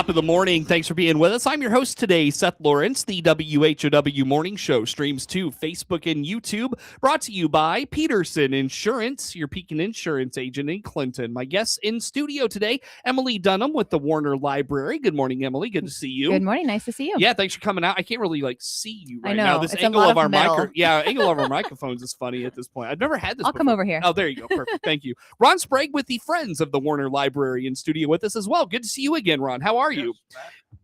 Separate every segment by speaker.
Speaker 1: top of the morning. Thanks for being with us. I'm your host today, Seth Lawrence. The WHOW Morning Show streams to Facebook and YouTube, brought to you by Peterson Insurance, your Pekin Insurance agent in Clinton. My guests in studio today, Emily Dunham with the Warner Library. Good morning, Emily. Good to see you.
Speaker 2: Good morning. Nice to see you.
Speaker 1: Yeah, thanks for coming out. I can't really see you right
Speaker 2: I know.
Speaker 1: now. This
Speaker 2: it's
Speaker 1: angle
Speaker 2: a lot
Speaker 1: of our angle of our microphones is funny at this point. I've never had this
Speaker 2: I'll
Speaker 1: before.
Speaker 2: come over here.
Speaker 1: Oh, there you go. Perfect. Thank you. Ron Sprague with the Friends of the Warner Library in studio with us as well. Good to see you again, Ron. How are you?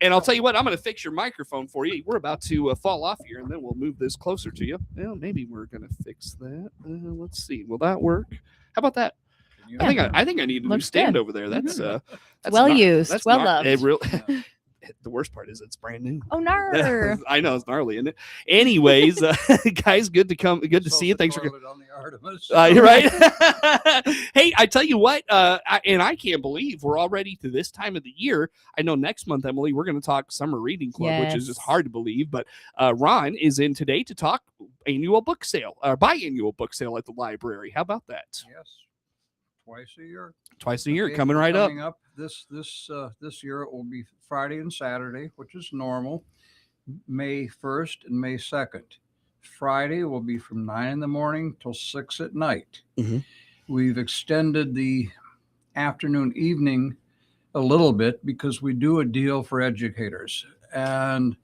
Speaker 1: And I'll tell you what, I'm going to fix your microphone for you. We're about to fall off here, and then we'll move this closer to you. Well, maybe we're going to fix that. Let's see. Will that work? How about that? Yeah. I think I need a new stand over there. That's
Speaker 2: well used. That's well loved.
Speaker 1: The worst part is it's brand new.
Speaker 2: Oh, gnarly.
Speaker 1: I know, it's gnarly, isn't it? Anyways, guys, good to see you. Thanks for
Speaker 3: on the Artemis.
Speaker 1: You're right. Hey, I tell you what, I can't believe we're already to this time of the year. I know next month, Emily, we're going to talk Summer Reading Club, which is just hard to believe. But Ron is in today to talk biannual book sale at the library. How about that?
Speaker 3: Yes. Twice a year.
Speaker 1: Coming right up.
Speaker 3: This year it will be Friday and Saturday, which is normal. May 1st and May 2nd. Friday will be from 9 in the morning till 6 at night.
Speaker 1: Mm-hmm.
Speaker 3: We've extended the afternoon evening a little bit because we do a deal for educators, and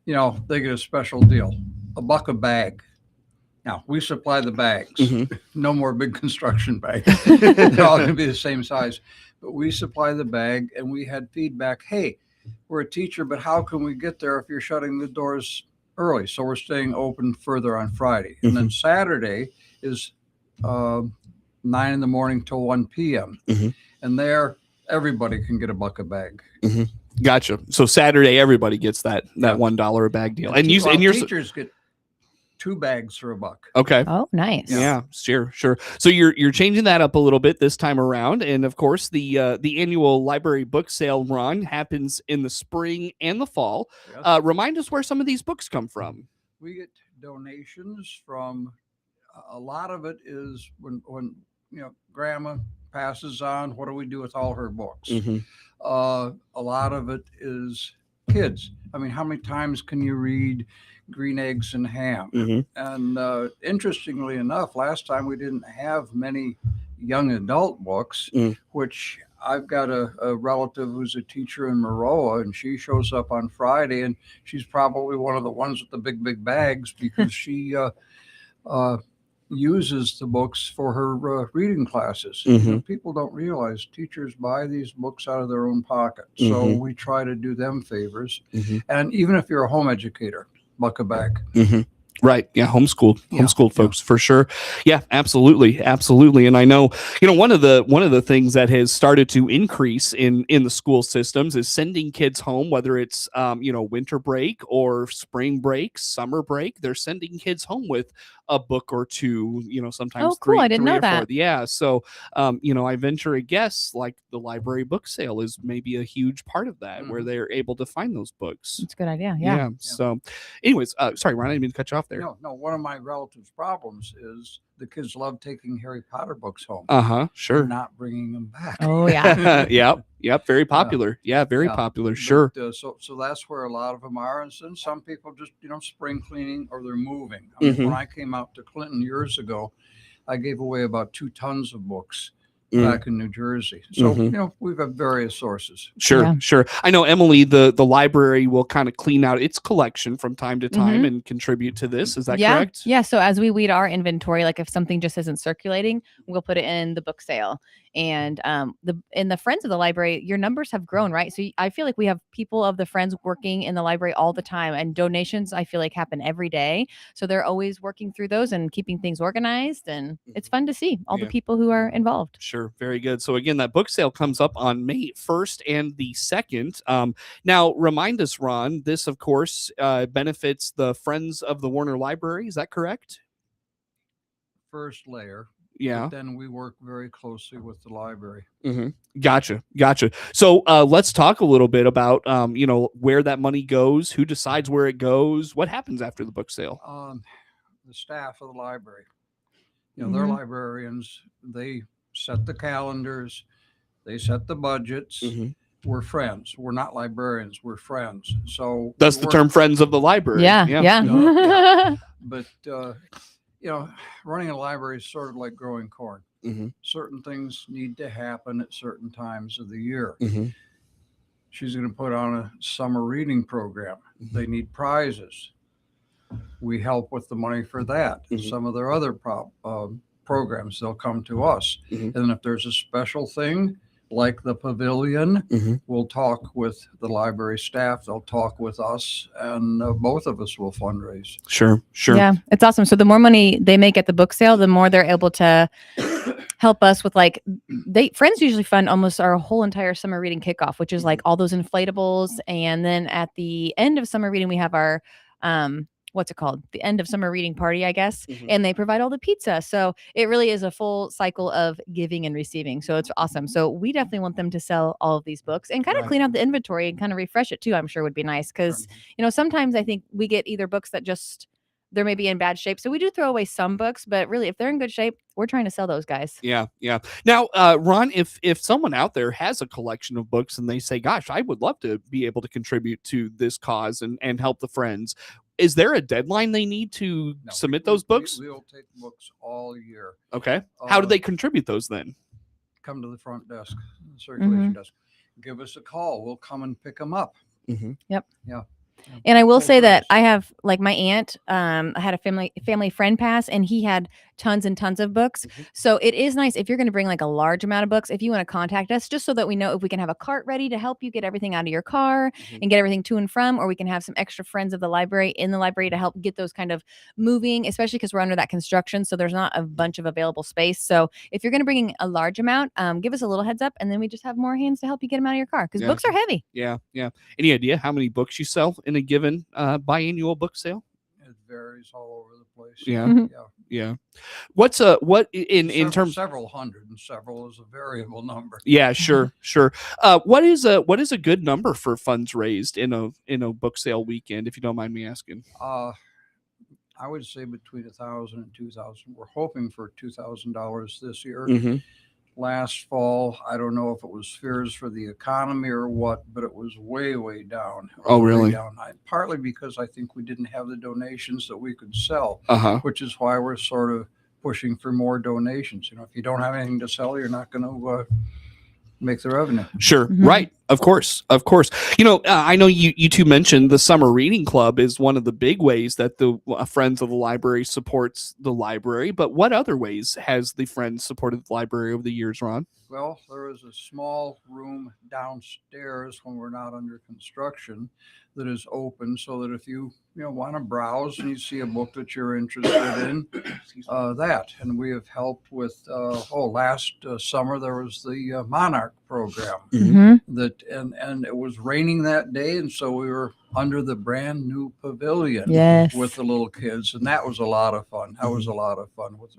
Speaker 3: they get a special deal, $1 a bag. Now, we supply the bags.
Speaker 1: Mm-hmm.
Speaker 3: No more big construction bags. They're all going to be the same size. But we supply the bag, and we had feedback, hey, we're a teacher, but how can we get there if you're shutting the doors early? So we're staying open further on Friday.
Speaker 1: Mm-hmm.
Speaker 3: And then Saturday is 9 in the morning till 1 p.m.
Speaker 1: Mm-hmm.
Speaker 3: And there, everybody can get $1 a bag.
Speaker 1: Mm-hmm. Gotcha. So Saturday, everybody gets that $1 a bag deal. And your
Speaker 3: teachers get 2 bags for $1.
Speaker 1: Okay.
Speaker 2: Oh, nice.
Speaker 1: Yeah, sure. So you're changing that up a little bit this time around, and of course the annual library book sale run happens in the spring and the fall.
Speaker 3: Yes.
Speaker 1: Remind us where some of these books come from.
Speaker 3: We get donations from. A lot of it is when Grandma passes on. What do we do with all her books?
Speaker 1: Mm-hmm.
Speaker 3: A lot of it is kids. I mean, how many times can you read Green Eggs and Ham?
Speaker 1: Mm-hmm.
Speaker 3: And interestingly enough, last time we didn't have many young adult books, which I've got a relative who's a teacher in Maroa, and she shows up on Friday, and she's probably one of the ones with the big bags because she uses the books for her reading classes.
Speaker 1: Mm-hmm.
Speaker 3: People don't realize teachers buy these books out of their own pocket.
Speaker 1: Mm-hmm.
Speaker 3: So we try to do them favors.
Speaker 1: Mm-hmm.
Speaker 3: And even if you're a home educator, $1 a bag.
Speaker 1: Mm-hmm. Right. Yeah. Homeschooled folks for sure. Yeah, absolutely. And I know, one of the things that has started to increase in the school systems is sending kids home, whether it's, winter break or spring break, summer break. They're sending kids home with a book or two, sometimes.
Speaker 2: Oh, cool. I didn't know that.
Speaker 1: Yeah. So, I venture a guess like the library book sale is maybe a huge part of that, where they're able to find those books.
Speaker 2: It's a good idea. Yeah.
Speaker 1: So anyways, sorry, Ron, I didn't mean to cut you off there.
Speaker 3: No. One of my relatives' problems is the kids love taking Harry Potter books home.
Speaker 1: Sure.
Speaker 3: And not bringing them back.
Speaker 2: Oh, yeah.
Speaker 1: Yep. Very popular. Very popular. Sure.
Speaker 3: But, so that's where a lot of them are. And some people just, spring cleaning or they're moving. I mean, when I came out to Clinton years ago, I gave away about 2 tons of books back in New Jersey. So, we've got various sources.
Speaker 1: Sure. I know, Emily, the library will kind of clean out its collection from time to time and contribute to this. Is that correct?
Speaker 2: Yeah. So as we weed our inventory, like if something just isn't circulating, we'll put it in the book sale. And in the Friends of the Library, your numbers have grown, right? So I feel like we have people of the Friends working in the library all the time, and donations I feel like happen every day. So they're always working through those and keeping things organized, and it's fun to see all the people who are involved.
Speaker 1: Sure, very good. So again, that book sale comes up on May 1st and the 2nd. Now, remind us, Ron, this of course benefits the Friends of the Warner Library. Is that correct?
Speaker 3: First layer.
Speaker 1: Yeah.
Speaker 3: But then we work very closely with the library.
Speaker 1: Mm-hmm. Gotcha. So let's talk a little bit about, where that money goes, who decides where it goes, what happens after the book sale.
Speaker 3: The staff of the library, they're librarians. They set the calendars, they set the budgets. we're friends. We're not librarians. We're friends. So
Speaker 1: That's the term friends of the library.
Speaker 2: Yeah.
Speaker 3: Yeah. But, running a library is sort of like growing corn.
Speaker 1: Mm-hmm.
Speaker 3: Certain things need to happen at certain times of the year.
Speaker 1: Mm-hmm.
Speaker 3: She's going to put on a summer reading program.
Speaker 1: Mm-hmm.
Speaker 3: They need prizes. We help with the money for that.
Speaker 1: Mm-hmm.
Speaker 3: Some of their other programs, they'll come to us.
Speaker 1: Mm-hmm.
Speaker 3: And if there's a special thing like the pavilion,
Speaker 1: Mm-hmm.
Speaker 3: we'll talk with the library staff. They'll talk with us, and both of us will fundraise.
Speaker 1: Sure.
Speaker 2: Yeah, it's awesome. So the more money they make at the book sale, the more they're able to help us with friends usually fund almost our whole entire summer reading kickoff, which is like all those inflatables. And then at the end of summer reading, we have our what's it called? The end of summer reading party, I guess.
Speaker 1: Mm-hmm.
Speaker 2: And they provide all the pizza. So it really is a full cycle of giving and receiving. So it's awesome. So we definitely want them to sell all of these books and kind of clean out the inventory and kind of refresh it too. I'm sure would be nice. Cause sometimes I think we get either books that they're maybe in bad shape. So we do throw away some books, but really if they're in good shape, we're trying to sell those guys.
Speaker 1: Yeah. Now, Ron, if someone out there has a collection of books and they say, gosh, I would love to be able to contribute to this cause and help the friends, is there a deadline they need to submit those books?
Speaker 3: We'll take books all year.
Speaker 1: Okay. How do they contribute those then?
Speaker 3: Come to the front desk, the circulation desk. Give us a call. We'll come and pick them up.
Speaker 1: Mm-hmm.
Speaker 2: Yep.
Speaker 3: Yeah.
Speaker 2: And I will say that I have, like, my aunt, I had a family friend pass, and he had tons and tons of books.
Speaker 1: Mm-hmm.
Speaker 2: So it is nice if you're going to bring like a large amount of books, if you want to contact us, just so that we know if we can have a cart ready to help you get everything out of your car and get everything to and from, or we can have some extra friends of the library in the library to help get those kind of moving, especially because we're under that construction. So there's not a bunch of available space. So if you're going to bring in a large amount, give us a little heads up, and then we just have more hands to help you get them out of your car, because books are heavy.
Speaker 1: Yeah. Any idea how many books you sell in a given biannual book sale?
Speaker 3: It varies all over the place.
Speaker 1: Yeah. What's in terms
Speaker 3: several hundred, and several is a variable number.
Speaker 1: Yeah, sure. What is a good number for funds raised in a book sale weekend, if you don't mind me asking?
Speaker 3: I would say between $1,000 and $2,000. We're hoping for $2,000 this year.
Speaker 1: Mm-hmm.
Speaker 3: Last fall, I don't know if it was fears for the economy or what, but it was way down.
Speaker 1: Oh, really?
Speaker 3: Down. Partly because I think we didn't have the donations that we could sell,
Speaker 1: which
Speaker 3: is why we're sort of pushing for more donations. If you don't have anything to sell, you're not going to make the revenue.
Speaker 1: Sure. Mm-hmm. Right. Of course. I know you two mentioned the summer reading club is one of the big ways that the Friends of the Library supports the library, but what other ways has the Friends supported the library over the years, Ron?
Speaker 3: Well, there is a small room downstairs when we're not under construction that is open, so that if you want to browse and you see a book that you're interested in, and we have helped with last summer there was the Monarch program that and it was raining that day, and so we were under the brand new pavilion with the little kids, and that was a lot of fun. That was a lot of fun with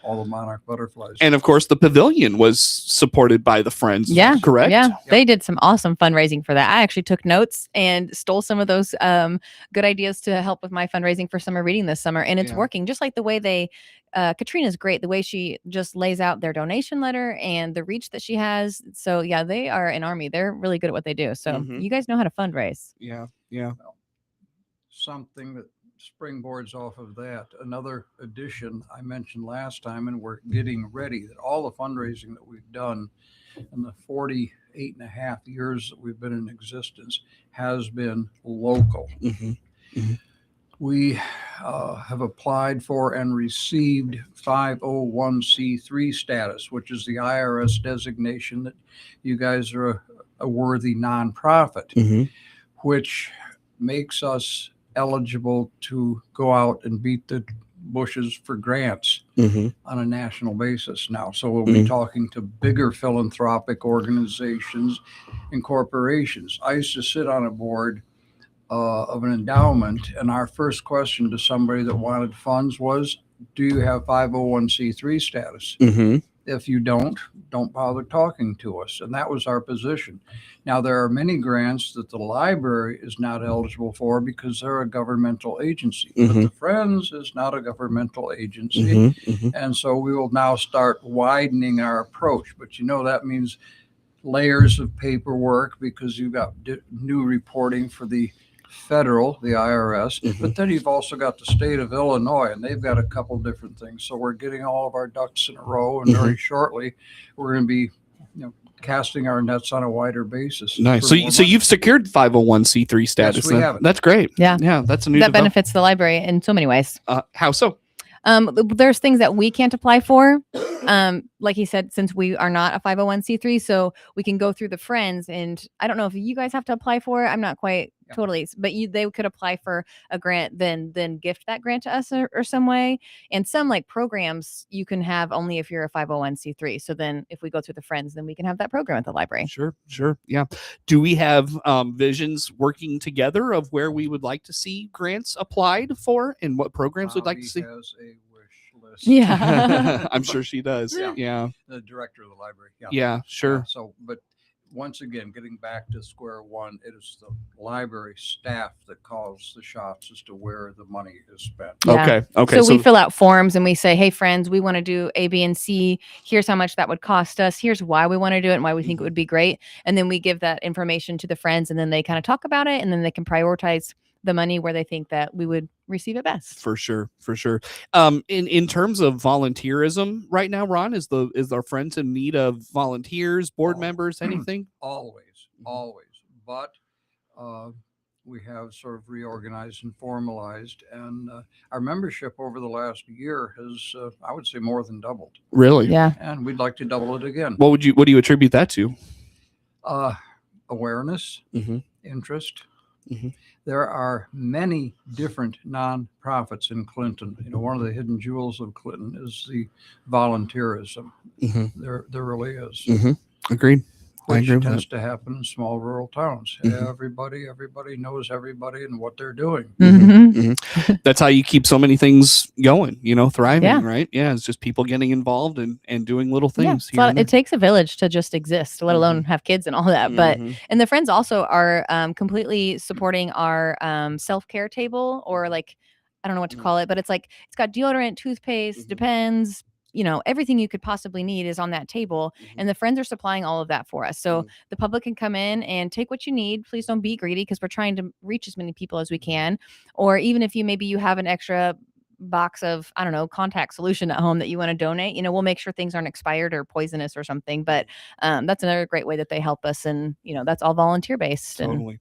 Speaker 3: all the monarch butterflies.
Speaker 1: And of course, the pavilion was supported by the Friends.
Speaker 2: Yeah,
Speaker 1: correct.
Speaker 2: Yeah, they did some awesome fundraising for that. I actually took notes and stole some of those good ideas to help with my fundraising for summer reading this summer, and it's working. Just like the way they. Katrina's great. The way she just lays out their donation letter and the reach that she has. So yeah, they are an army. They're really good at what they do. So you guys know how to fundraise.
Speaker 1: Yeah.
Speaker 3: Well, something that springboards off of that. Another addition I mentioned last time, and we're getting ready, that all the fundraising that we've done in the 48 and a half years that we've been in existence has been local. We have applied for and received 501c3 status, which is the IRS designation that you guys are a worthy nonprofit, which makes us eligible to go out and beat the bushes for grants on a national basis now. So we'll be talking to bigger philanthropic organizations and corporations. I used to sit on a board of an endowment, and our first question to somebody that wanted funds was, do you have 501c3 status? If you don't bother talking to us. And that was our position. Now, there are many grants that the library is not eligible for because they're a governmental agency, but the Friends is not a governmental agency. And so we will now start widening our approach. But that means layers of paperwork because you've got new reporting for the federal, the IRS, but then you've also got the state of Illinois, and they've got a couple different things. So we're getting all of our ducks in a row, and very shortly we're going to be, casting our nets on a wider basis.
Speaker 1: Nice. So you've secured 501c3 status.
Speaker 3: Yes, we have it.
Speaker 1: That's great.
Speaker 2: Yeah.
Speaker 1: That's a new
Speaker 2: that benefits the library in so many ways.
Speaker 1: How so?
Speaker 2: There's things that we can't apply for. Like he said, since we are not a 501c3, so we can go through the friends, and I don't know if you guys have to apply for it. I'm not quite totally, but they could apply for a grant, then gift that grant to us or some way. And some like programs you can have only if you're a 501c3. So then if we go through the friends, then we can have that program at the library.
Speaker 1: Sure. Yeah. Do we have visions working together of where we would like to see grants applied for and what programs we'd like to see?
Speaker 3: Has a wish list.
Speaker 2: Yeah.
Speaker 1: I'm sure she does. Yeah.
Speaker 3: The director of the library.
Speaker 1: Yeah, sure.
Speaker 3: So, but once again, getting back to square one, it is the library staff that calls the shots as to where the money is spent.
Speaker 2: Yeah.
Speaker 1: Okay.
Speaker 2: So we fill out forms and we say, hey, friends, we want to do A, B, and C. Here's how much that would cost us. Here's why we want to do it and why we think it would be great. And then we give that information to the friends, and then they kind of talk about it, and then they can prioritize the money where they think that we would receive it best.
Speaker 1: For sure. In terms of volunteerism right now, Ron, is our friends in need of volunteers, board members, anything?
Speaker 3: Always. But we have sort of reorganized and formalized, and our membership over the last year has, I would say, more than doubled.
Speaker 1: Really?
Speaker 2: Yeah.
Speaker 3: And we'd like to double it again.
Speaker 1: What do you attribute that to?
Speaker 3: Awareness, interest.
Speaker 1: Mm-hmm.
Speaker 3: There are many different nonprofits in Clinton. One of the hidden jewels of Clinton is the volunteerism. There really is.
Speaker 1: Agreed.
Speaker 3: Which tends to happen in small rural towns. Everybody knows everybody and what they're doing.
Speaker 1: That's how you keep so many things going, thriving,
Speaker 2: Yeah.
Speaker 1: right? Yeah, it's just people getting involved and doing little things.
Speaker 2: Yeah. It takes a village to just exist, let alone have kids and all that. But and the friends also are completely supporting our self-care table, or like, I don't know what to call it, but it's like it's got deodorant, toothpaste, Depends. Everything you could possibly need is on that table, and the friends are supplying all of that for us. So the public can come in and take what you need. Please don't be greedy, because we're trying to reach as many people as we can. Or even if you have an extra box of, I don't know, contact solution at home that you want to donate, we'll make sure things aren't expired or poisonous or something. But that's another great way that they help us, and that's all volunteer based.
Speaker 1: Totally.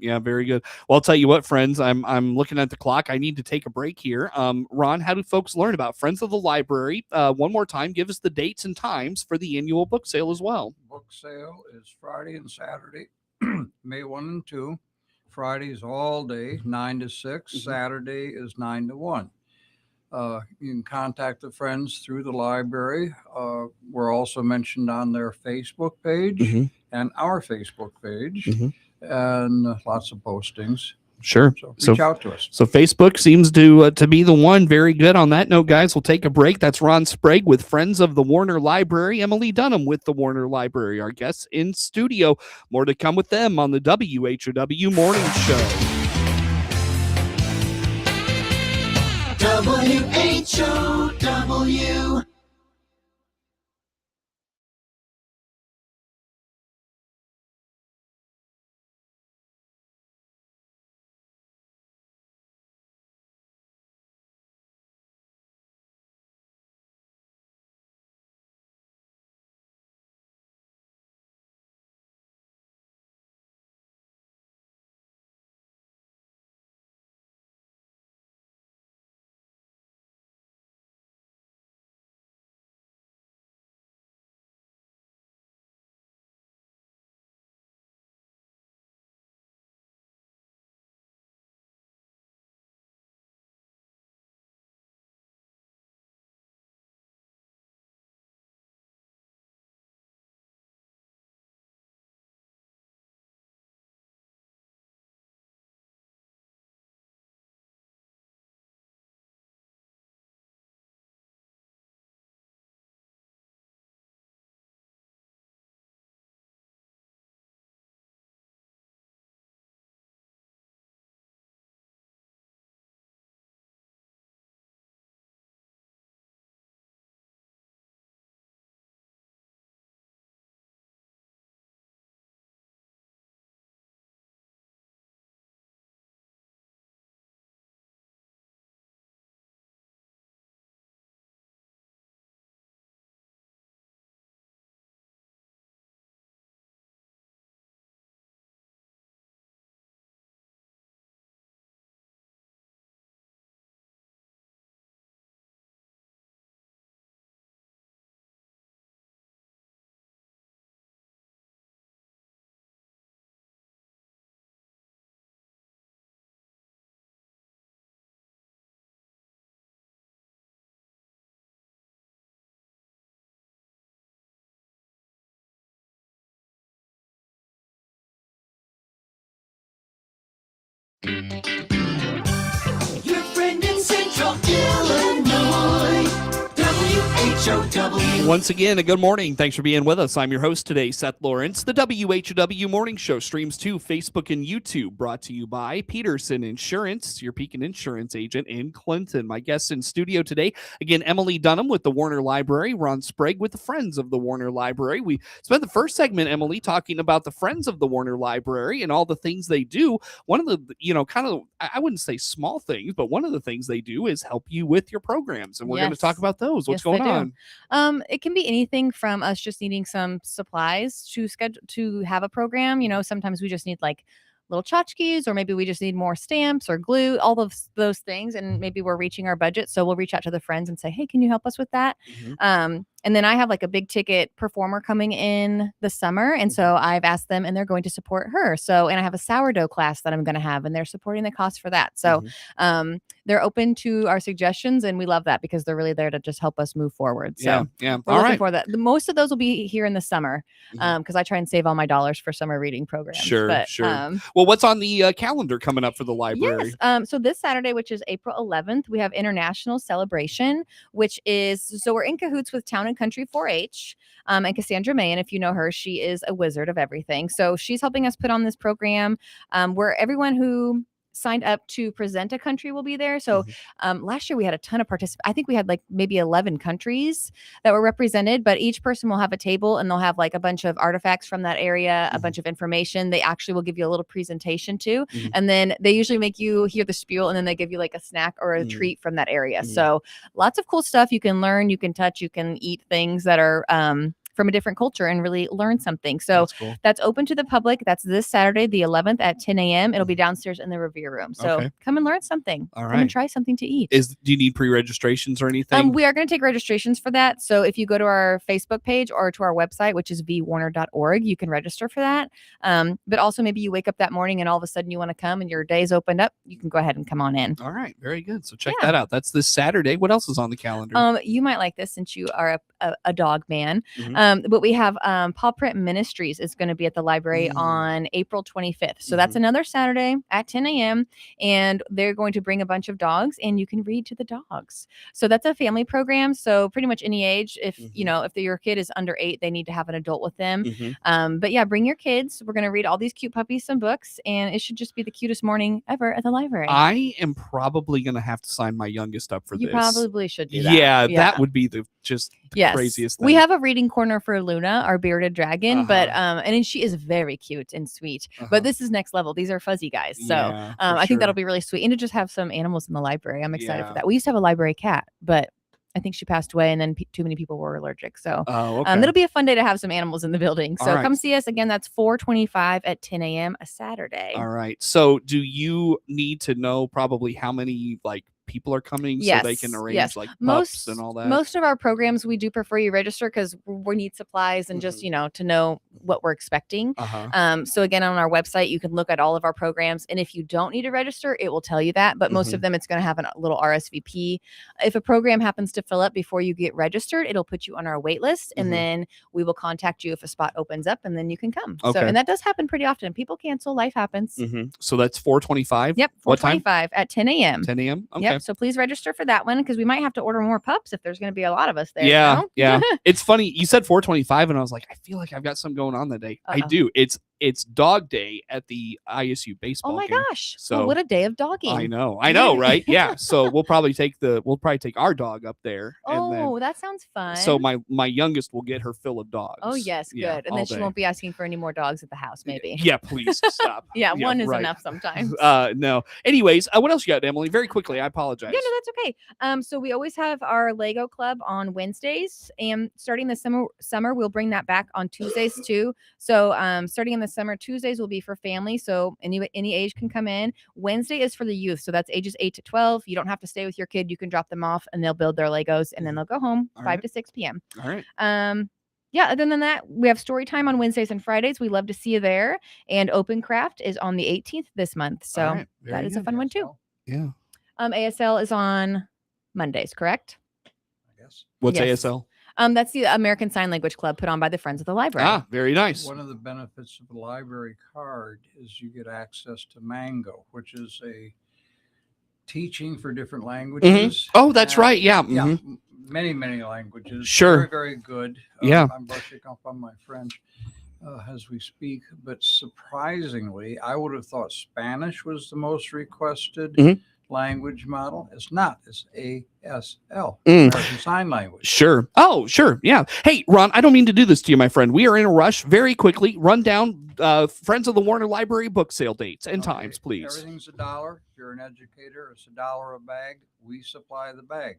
Speaker 1: Yeah, very good. Well, I'll tell you what, friends, I'm looking at the clock. I need to take a break here. Ron, how do folks learn about Friends of the Library? One more time, give us the dates and times for the annual book sale as well.
Speaker 3: Book sale is Friday and Saturday, May 1 and 2. Friday is all day, 9 to 6. Saturday is 9 to 1. You can contact the friends through the library. We're also mentioned on their Facebook page and our Facebook page, and lots of postings.
Speaker 1: Sure.
Speaker 3: So reach out to us.
Speaker 1: So Facebook seems to be the one. Very good. On that note, guys, we'll take a break. That's Ron Sprague with Friends of the Warner Library. Emily Dunham with the Warner Library, our guests in studio. More to come with them on the WHOW Morning Show.
Speaker 4: WHOW. Your friend in Central Illinois, WHOW.
Speaker 1: Once again, a good morning. Thanks for being with us. I'm your host today, Seth Lawrence. The WHOW Morning Show streams to Facebook and YouTube, brought to you by Peterson Insurance, your Pekin Insurance agent in Clinton. My guests in studio today, again, Emily Dunham with the Warner Library, Ron Sprague with the Friends of the Warner Library. We spent the first segment, Emily, talking about the Friends of the Warner Library and all the things they do. One of the, kind of, I wouldn't say small things, but one of the things they do is help you with your programs. And we're going to talk about those. What's going on?
Speaker 2: It can be anything from us just needing some supplies to have a program. Sometimes we just need like little tchotchkes, or maybe we just need more stamps or glue, all of those things. And maybe we're reaching our budget. So we'll reach out to the friends and say, hey, can you help us with that? And then I have like a big ticket performer coming in the summer. And so I've asked them, and they're going to support her. And I have a sourdough class that I'm going to have, and they're supporting the cost for that. So they're open to our suggestions, and we love that because they're really there to just help us move forward. So
Speaker 1: yeah.
Speaker 2: we're looking for that. Most of those will be here in the summer because I try and save all my dollars for summer reading programs.
Speaker 1: Sure. Well, what's on the calendar coming up for the library?
Speaker 2: Yes. So this Saturday, which is April 11th, we have International Celebration, which is, so we're in cahoots with Town and Country 4-H and Cassandra May. And if you know her, she is a wizard of everything. So she's helping us put on this program where everyone who signed up to present a country will be there. So last year we had a ton of participants. I think we had like maybe 11 countries that were represented, but each person will have a table and they'll have like a bunch of artifacts from that area, a bunch of information. They actually will give you a little presentation too. And then they usually make you hear the spiel, and then they give you like a snack or a treat from that area. So lots of cool stuff you can learn, you can touch, you can eat things that are from a different culture and really learn something. So that's open to the public. That's this Saturday, the 11th at 10 a.m. It'll be downstairs in the Revere Room. So come and learn something. All right. Come and try something to eat.
Speaker 1: Do you need pre-registrations or anything?
Speaker 2: We are going to take registrations for that. So if you go to our Facebook page or to our website, which is vwarner.org, you can register for that. But also maybe you wake up that morning and all of a sudden you want to come and your day's opened up, you can go ahead and come on in.
Speaker 1: All right. Very good. So check that out. That's this Saturday. What else is on the calendar?
Speaker 2: You might like this since you are a dog man. But we have Paw Print Ministries is going to be at the library on April 25th. So that's another Saturday at 10 a.m. And they're going to bring a bunch of dogs and you can read to the dogs. So that's a family program. So pretty much any age, if your kid is under 8, they need to have an adult with them. But yeah, bring your kids. We're going to read all these cute puppies some books, and it should just be the cutest morning ever at the library.
Speaker 1: I am probably going to have to sign my youngest up for this.
Speaker 2: You probably should do that.
Speaker 1: Yeah, that would be the craziest thing.
Speaker 2: We have a reading corner for Luna, our bearded dragon, but and she is very cute and sweet. But this is next level. These are fuzzy guys. So I think that'll be really sweet. And to just have some animals in the library. I'm excited for that. We used to have a library cat, but I think she passed away, and then too many people were allergic. So it'll be a fun day to have some animals in the building. So come see us again. That's 425 at 10 a.m. a Saturday.
Speaker 1: All right. So do you need to know probably how many people are coming so they can arrange pups and all that?
Speaker 2: Most of our programs, we do prefer you register because we need supplies and just, to know what we're expecting. So again, on our website, you can look at all of our programs. And if you don't need to register, it will tell you that. But most of them, it's going to have a little RSVP. If a program happens to fill up before you get registered, it'll put you on our wait list. And then we will contact you if a spot opens up, and then you can come. So, and that does happen pretty often. People cancel, life happens.
Speaker 1: So that's 425?
Speaker 2: Yep. 425 at 10 a.m.
Speaker 1: 10 a.m. Okay.
Speaker 2: Yep. So please register for that one because we might have to order more pups if there's going to be a lot of us there.
Speaker 1: Yeah. It's funny. You said 425 and I was like, I feel like I've got some going on that day. I do. It's dog day at the ISU baseball game.
Speaker 2: Oh my gosh. So what a day of dogging.
Speaker 1: I know, right? Yeah. So we'll probably take our dog up there.
Speaker 2: Oh, that sounds fun.
Speaker 1: So my youngest will get her fill of dogs.
Speaker 2: Oh yes, good. And then she won't be asking for any more dogs at the house, maybe.
Speaker 1: Yeah, please stop.
Speaker 2: One is enough sometimes.
Speaker 1: No. Anyways, what else you got, Emily? Very quickly. I apologize.
Speaker 2: Yeah, no, that's okay. So we always have our Lego club on Wednesdays, and starting the summer, we'll bring that back on Tuesdays too. So starting in the summer, Tuesdays will be for family. So any age can come in. Wednesday is for the youth. So that's ages 8 to 12. You don't have to stay with your kid. You can drop them off and they'll build their Legos and then they'll go home 5 to 6 p.m.
Speaker 1: All right.
Speaker 2: Other than that, we have story time on Wednesdays and Fridays. We love to see you there. And Open Craft is on the 18th this month. So that is a fun one too.
Speaker 1: Yeah.
Speaker 2: ASL is on Mondays, correct?
Speaker 3: I guess.
Speaker 1: What's ASL?
Speaker 2: That's the American Sign Language Club put on by the Friends of the Library.
Speaker 1: Ah, very nice.
Speaker 3: One of the benefits of the library card is you get access to Mango, which is a teaching for different languages.
Speaker 1: Oh, that's
Speaker 3: And-
Speaker 1: right. Yeah.
Speaker 3: Yeah,
Speaker 1: mhm.
Speaker 3: many languages.
Speaker 1: Sure.
Speaker 3: Very, very good.
Speaker 1: Yeah.
Speaker 3: I'm brushing up on my French as we speak, but surprisingly, I would have thought Spanish was the most requested
Speaker 1: Mhm.
Speaker 3: language model. It's not. It's ASL,
Speaker 1: Mm.
Speaker 3: American Sign Language.
Speaker 1: Sure. Oh, sure. Yeah. Hey, Ron, I don't mean to do this to you, my friend. We are in a rush. Very quickly, run down Friends of the Warner Library book sale dates and
Speaker 3: Okay,
Speaker 1: times, please.
Speaker 3: Everything's $1. If you're an educator, it's $1 a bag. We supply the bag.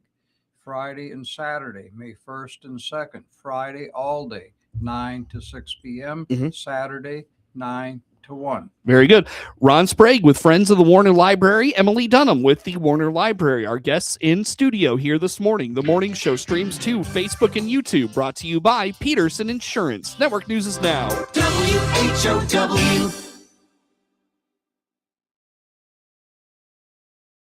Speaker 3: Friday and Saturday, May 1st and 2nd. Friday all day, 9 to 6 p.m.
Speaker 1: Mhm.
Speaker 3: Saturday, 9 to 1.
Speaker 1: Very good. Ron Sprague with Friends of the Warner Library. Emily Dunham with the Warner Library. Our guests in studio here this morning. The morning show streams to Facebook and YouTube. Brought to you by Peterson Insurance. Network News is now.
Speaker 4: WHOW.